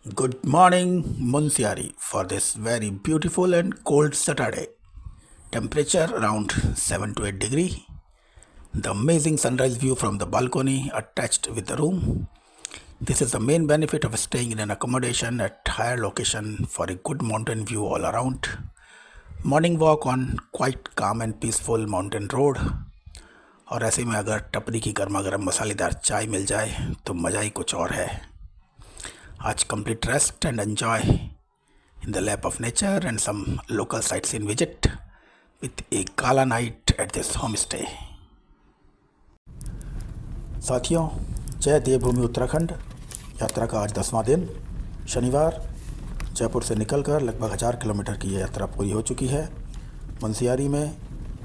Good morning, Munsiari, for this very beautiful and cold Saturday. Temperature around 7 to 8 degree. The amazing sunrise view from the balcony attached with the room. This is the main benefit of staying in an accommodation at higher location for a good mountain view all around. Morning walk on quite calm and peaceful mountain road. और ऐसे में अगर टपरी की गर्मा गर्म मसालेदार चाय मिल जाए तो मज़ा ही कुछ और है. आज complete rest and enjoy in the lap of nature and some local sightseeing visit with a gala night at this homestay. साथियों, जय देवभूमि उत्तराखंड यात्रा का आज 10वां दिन शनिवार जयपुर से निकलकर लगभग 1000 किलोमीटर की ये यात्रा पूरी हो चुकी है. मुंसियारी में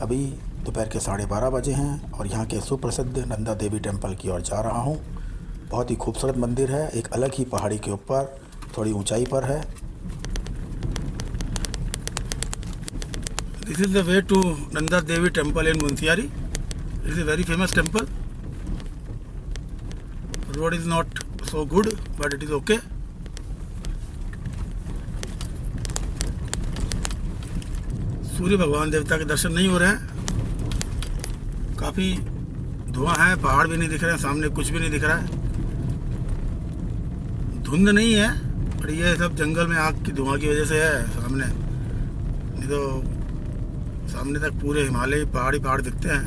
अभी दोपहर के 12:30 बजे हैं और यहाँ के सुप्रसिद्ध नंदा देवी टेम्पल की ओर जा रहा हूँ. बहुत ही खूबसूरत मंदिर है, एक अलग ही पहाड़ी के ऊपर थोड़ी ऊंचाई पर है. This is the way to Nanda Devi temple in Munsiyari. It is a very famous temple. Road is not so good, but it is okay. सूर्य भगवान देवता के दर्शन नहीं हो रहे हैं. काफ़ी धुआं है, पहाड़ भी नहीं दिख रहे हैं, सामने कुछ भी नहीं दिख रहा है. धुंध नहीं है, पर ये सब जंगल में आग की धुआं की वजह से है सामने. नहीं तो सामने तक पूरे हिमालय पहाड़ ही पहाड़ दिखते हैं.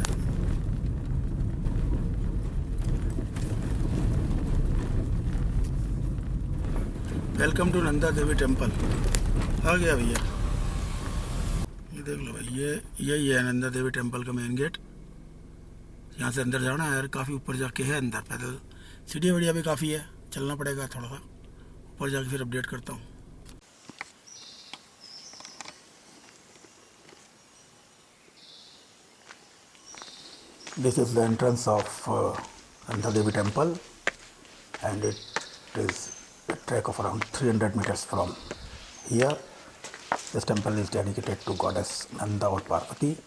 Welcome to Nanda Devi temple. आ गया भैया, ये देख लो भाई, यही है नंदा देवी टेम्पल का मेन गेट. यहाँ से अंदर जाना है यार, काफ़ी ऊपर जाके है अंदर. पैदल सीढ़ियाँ वड़िया भी काफ़ी है, चलना पड़ेगा थोड़ा सा. ऊपर जाके फिर अपडेट करता हूँ. This is the entrance of Nanda Devi temple and it is a trek of around 300 meters from here. This temple is dedicated to goddess Nanda or Parvati.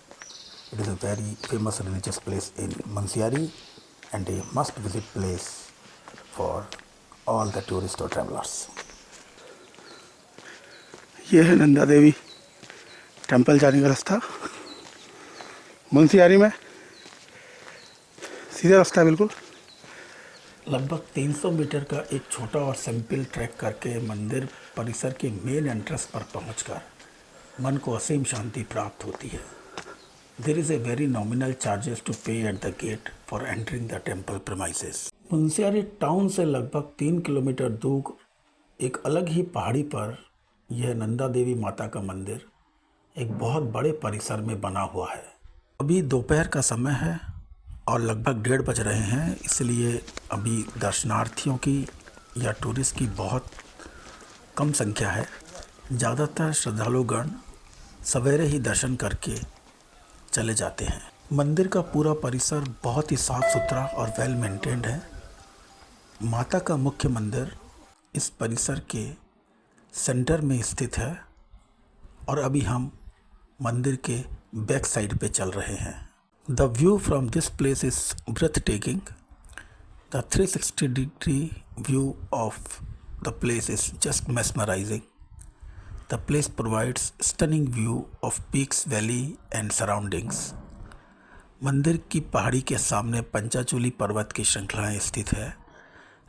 It is a very famous religious place in Munsiari and a must visit place for all the tourists or travelers. ये है Nanda Devi temple जाने का रास्ता. मुंसियारी में सीधा रास्ता है बिल्कुल. लगभग 300 मीटर का एक छोटा और सिंपल ट्रैक करके मंदिर परिसर के मेन एंट्रेंस पर पहुंचकर मन को असीम शांति प्राप्त होती है. There is a very nominal charges to pay at the gate for entering the temple premises. Munsiari town से लगभग 3 किलोमीटर दूर एक अलग ही पहाड़ी पर यह नंदा देवी माता का मंदिर एक बहुत बड़े परिसर में बना हुआ है. अभी दोपहर का समय है और लगभग 1:30 बज रहे हैं, इसलिए अभी दर्शनार्थियों की या टूरिस्ट की बहुत कम संख्या है. ज़्यादातर श्रद्धालुगण सवेरे ही दर्शन करके चले जाते हैं. मंदिर का पूरा परिसर बहुत ही साफ़ सुथरा और वेल मेंटेन्ड है. माता का मुख्य मंदिर इस परिसर के सेंटर में स्थित है और अभी हम मंदिर के बैक साइड पे चल रहे हैं. The view from this place is breathtaking. The 360-degree view of the place is just mesmerizing. The place provides stunning view of peaks, valley and surroundings. मंदिर की पहाड़ी के सामने पंचाचूली पर्वत की श्रृंखलाएं स्थित है,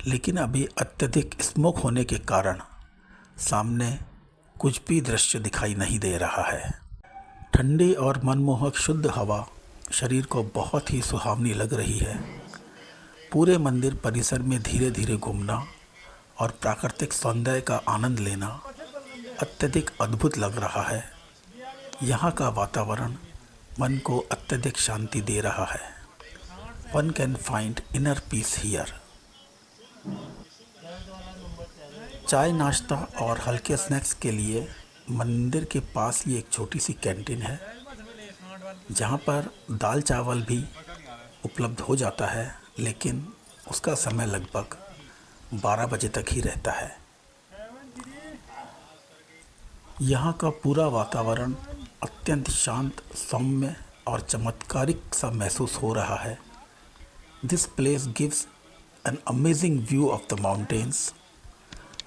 लेकिन अभी अत्यधिक स्मोक होने के कारण सामने कुछ भी दृश्य दिखाई नहीं दे रहा है. ठंडी और मनमोहक शुद्ध हवा शरीर को बहुत ही सुहावनी लग रही है. पूरे मंदिर परिसर में धीरे धीरे घूमना और प्राकृतिक सौंदर्य का आनंद लेना अत्यधिक अद्भुत लग रहा है. यहाँ का वातावरण मन को अत्यधिक शांति दे रहा है. One can find inner peace here. चाय नाश्ता और हल्के स्नैक्स के लिए मंदिर के पास ही एक छोटी सी कैंटीन है, जहाँ पर दाल चावल भी उपलब्ध हो जाता है, लेकिन उसका समय लगभग 12 बजे तक ही रहता है. यहाँ का पूरा वातावरण अत्यंत शांत, सौम्य और चमत्कारिक सा महसूस हो रहा है. This place gives an amazing view of the mountains.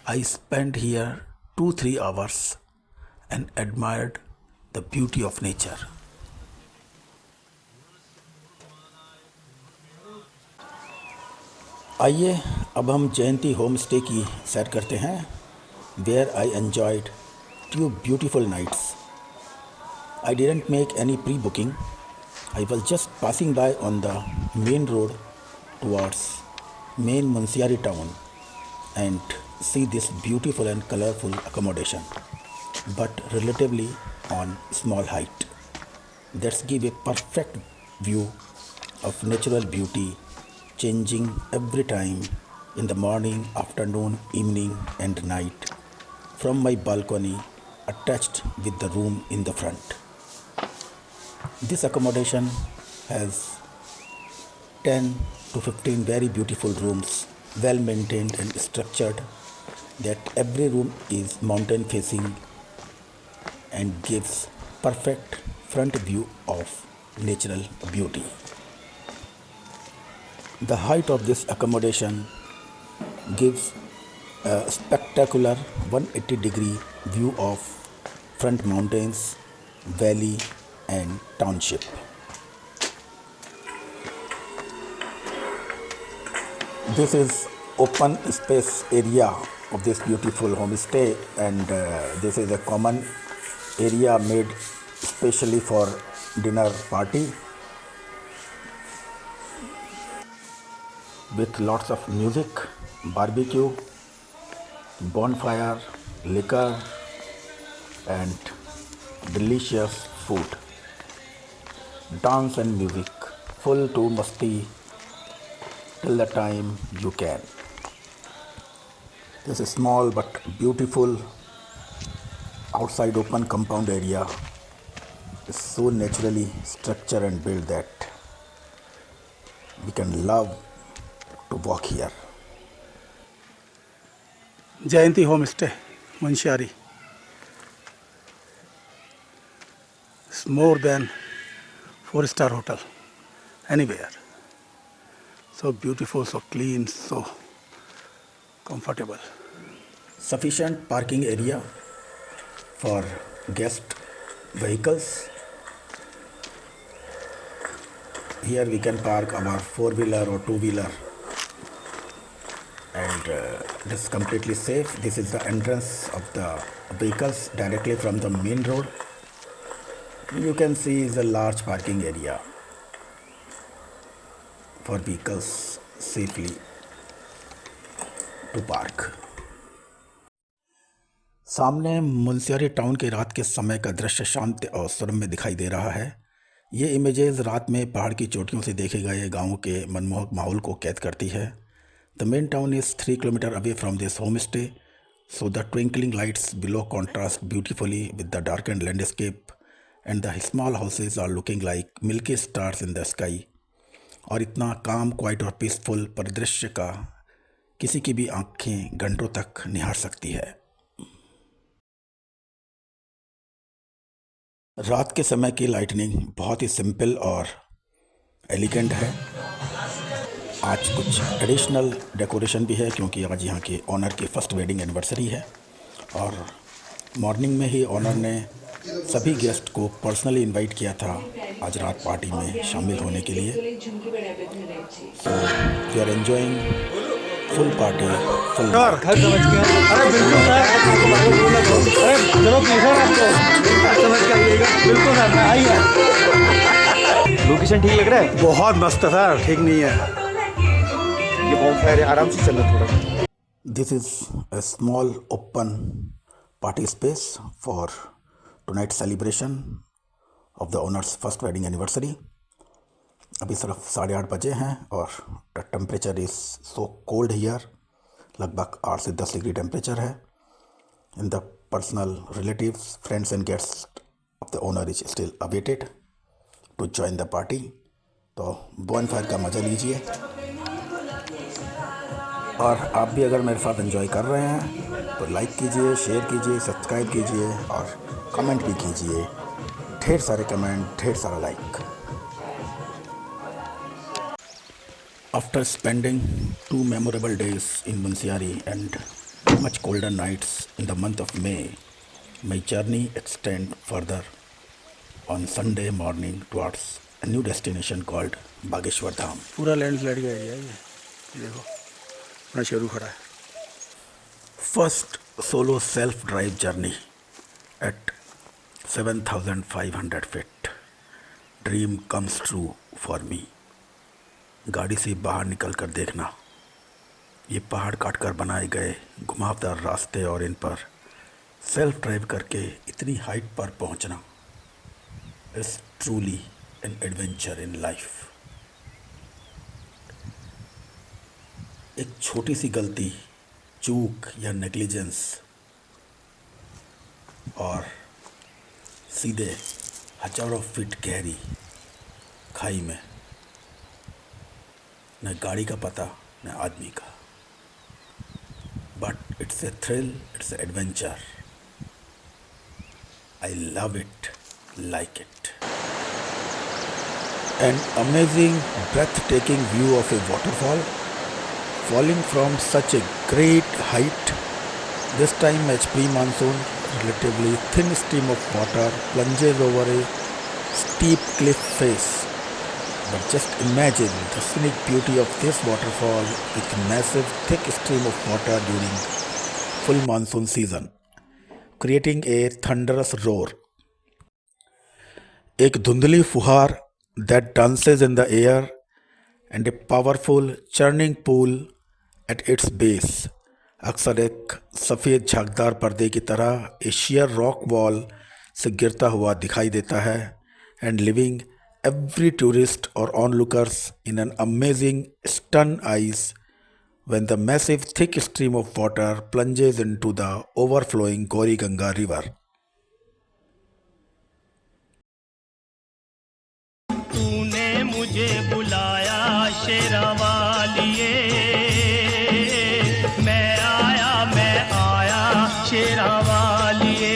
I spent here 2-3 hours and admired the beauty of nature. आइए अब हम जयंती होम स्टे की सैर करते हैं, where I enjoyed 2 beautiful nights. I didn't make any pre-booking. I was just passing by on the main road towards main Munsiari town and see this beautiful and colorful accommodation, but relatively on small height. That's give a perfect view of natural beauty changing every time in the morning, afternoon, evening and night from my balcony attached with the room in the front. This accommodation has 10 to 15 very beautiful rooms, well maintained and structured, that every room is mountain facing and gives perfect front view of natural beauty. The height of this accommodation gives a spectacular 180-degree view of front mountains, valley and township. This is open space area of this beautiful homestay, and this is a common area made specially for dinner party with lots of music, barbecue, bonfire, liquor and delicious food, dance and music, full to masti till the time you can. This is small but beautiful outside open compound area is so naturally structured and built that we can love to walk here. Jayanti Homestay, Munsiari. It's more than 4-star hotel anywhere. So beautiful, so clean, so comfortable. Sufficient parking area for guest vehicles. Here we can park our 4-wheeler or 2-wheeler, and this is completely safe. This is the entrance of the vehicles directly from the main road. You can see is a large parking area for vehicles safely to park. सामने Munsiyari town के रात के समय का दृश्य शांत और सुरम्य दिखाई दे रहा है। ये इमेजेस रात में पहाड़ की चोटियों से देखे गए गाँव के मनमोहक माहौल को कैद करती है। The main town is 3 kilometers away from this homestay, so the twinkling lights below contrast beautifully with the darkened landscape, and the small houses are looking like milky stars in the sky. और इतना काम, quite और peaceful परिदृश्य का किसी की भी आंखें घंटों तक निहार सकती है। रात के समय की लाइटनिंग बहुत ही सिंपल और एलिगेंट है। आज कुछ एडिशनल डेकोरेशन भी है क्योंकि आज यहाँ के ऑनर की फर्स्ट वेडिंग एनिवर्सरी है, और मॉर्निंग में ही ऑनर ने सभी गेस्ट को पर्सनली इनवाइट किया था आज रात पार्टी में शामिल होने के लिए। So we are enjoying full party, full घर समझ के। अरे बिल्कुल सर, अरे चलो प्लीज सर, आपको समझ के आइएगा। बिल्कुल सर, मैं आइए। लोकेशन ठीक लग रहा है? बहुत मस्त है सर, ठीक नहीं है ये बॉनफायर है, आराम से चलना थोड़ा। This is a small open party space for tonight celebration of the owners first wedding anniversary. अभी सिर्फ 8:30 बजे हैं और the temperature is so cold here, लगभग 8 से 10 डिग्री टेम्परेचर है। In the personal relatives, friends and guests of the owner is still awaited to join the party. तो bonfire का मज़ा लीजिए, और आप भी अगर मेरे साथ एंजॉय कर रहे हैं तो लाइक कीजिए, शेयर कीजिए, सब्सक्राइब कीजिए और कमेंट भी कीजिए। ढेर सारे कमेंट, ढेर सारा like. After spending 2 memorable days in Munsiari and much colder nights in the month of May, my journey extends further on Sunday morning towards a new destination called Bageshwar Dham. पूरा landslide का area है ये देखो अपना शेरू खड़ा है। First solo self-drive journey at 7,500 feet. Dream comes true for me. गाड़ी से बाहर निकल कर देखना, ये पहाड़ काट कर बनाए गए घुमावदार रास्ते और इन पर सेल्फ ड्राइव करके इतनी हाइट पर पहुंचना is truly an adventure in life. एक छोटी सी गलती, चूक या नेग्लिजेंस और सीधे हजारों फीट गहरी खाई में, न गाड़ी का पता न आदमी का। But it's a thrill, it's a adventure. I love it, like it. An amazing, breathtaking view of a waterfall falling from such a great height. This time as pre-monsoon, relatively thin stream of water plunges over a steep cliff face. But just imagine the scenic beauty of this waterfall with massive thick stream of water during full monsoon season, creating a thunderous roar. एक धुंधली फुहार that dances in the air and a powerful churning pool at its base. अक्सर एक सफ़ेद झागदार पर्दे की तरह एशियर rock wall से गिरता हुआ दिखाई देता है and leaving every tourist or onlookers in an amazing stunned eyes when the massive thick stream of water plunges into the overflowing Gauri Ganga river. तूने मुझे बुलाया शेरा वालिए, मैं आया शेरा वालिए।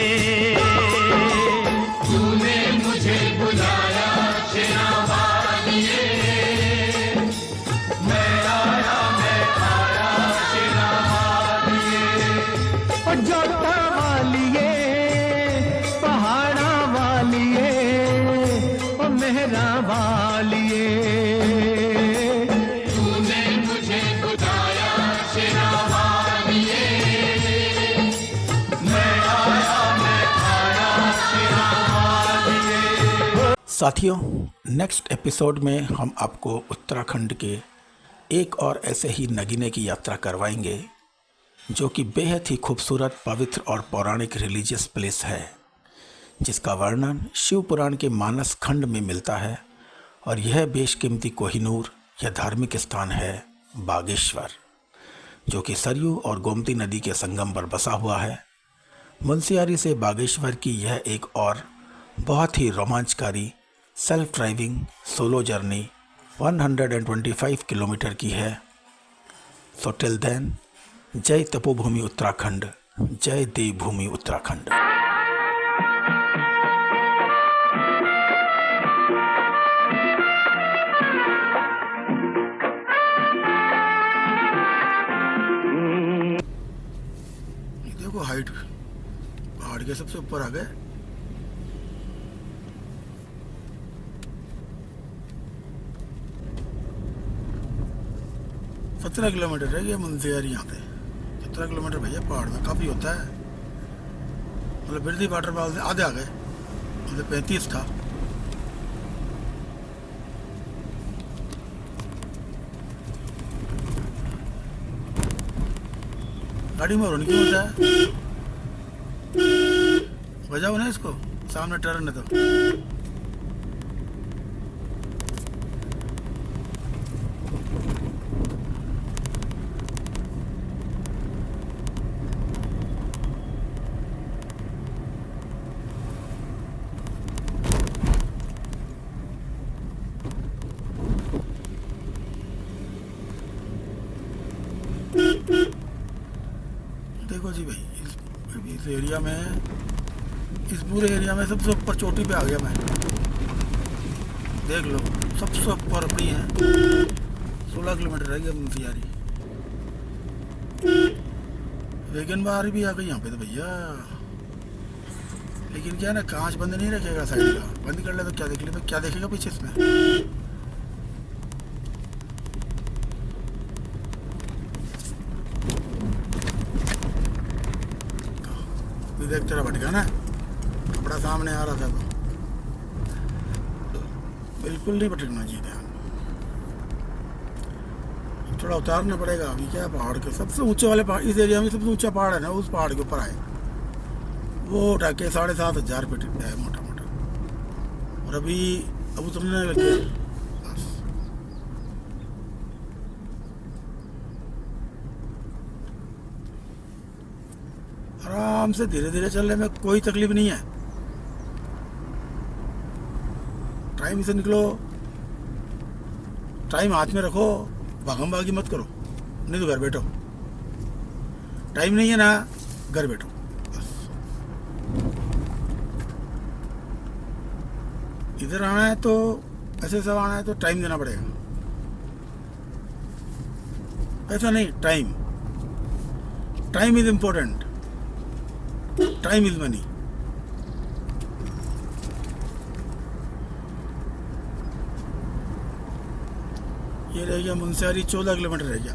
तूने मुझे बुलाया शेरा वालिए, मैं आया शेरा वालिए। और जोता वालिए, पहाड़ा वालिए, और मेहरा वालिए। तूने मुझे बुलाया शेरा वालिए, मैं आया शेरा वालिए। साथियों, नेक्स्ट एपिसोड में हम आपको उत्तराखंड के एक और ऐसे ही नगीने की यात्रा करवाएंगे जो कि बेहद ही खूबसूरत, पवित्र और पौराणिक रिलीजियस प्लेस है, जिसका वर्णन शिव पुराण के मानस खंड में मिलता है। और यह बेशकीमती कोहिनूर या धार्मिक स्थान है बागेश्वर, जो कि सरयू और गोमती नदी के संगम पर बसा हुआ है। मुंशियारी से बागेश्वर की यह एक और बहुत ही रोमांचकारी self driving solo journey 125 kilometre की है। सो टिल देन, जय तपोभूमि उत्तराखंड, जय देवभूमि उत्तराखंड। देखो हाइट पहाड़ के सबसे ऊपर आ गए। सत्रह किलोमीटर रह गया मुंशियारी यहाँ से। 17 किलोमीटर भैया पहाड़ में काफ़ी होता है। मतलब बिरदी वाटरफॉल से आधे आ गए, मतलब 35 था। गाड़ी में हॉर्न क्यों होता है? बजाओ ना इसको, सामने टर्न है तो। देखो जी भाई, इस एरिया में, इस पूरे एरिया में सबसे ऊपर चोटी पे आ गया मैं। देख लो, सबसे ऊपर अपनी है। 16 किलोमीटर रह गया मुंशियारी। वैगन बार भी आ गई यहाँ पे तो भैया। लेकिन क्या है ना, कांच बंद नहीं रखेगा साइड का, बंद कर ले तो क्या देख ले, क्या देखेगा पीछे इसमें। तू देख तेरा भटका ना, कपड़ा सामने आ रहा था तो बिल्कुल नहीं भटकना चाहिए था। थोड़ा उतारना पड़ेगा अभी। क्या है, पहाड़ के सबसे ऊंचे वाले पहाड़, इस एरिया में सबसे ऊंचा पहाड़ है ना, उस पहाड़ के ऊपर आए वो उठा के 7,500 फीट है मोटा मोटा। और अभी अब उतरने लगे बस। आराम से धीरे धीरे चलने में कोई तकलीफ नहीं है। टाइम से निकलो, टाइम हाथ में रखो, भागम भागी मत करो, नहीं तो घर बैठो। टाइम नहीं है ना, घर बैठो बस। इधर आना है तो ऐसे सब आना है तो टाइम देना पड़ेगा। ऐसा नहीं, time, time is important, time is money. ये रह गया मुंशियारी, 14 किलोमीटर रह गया।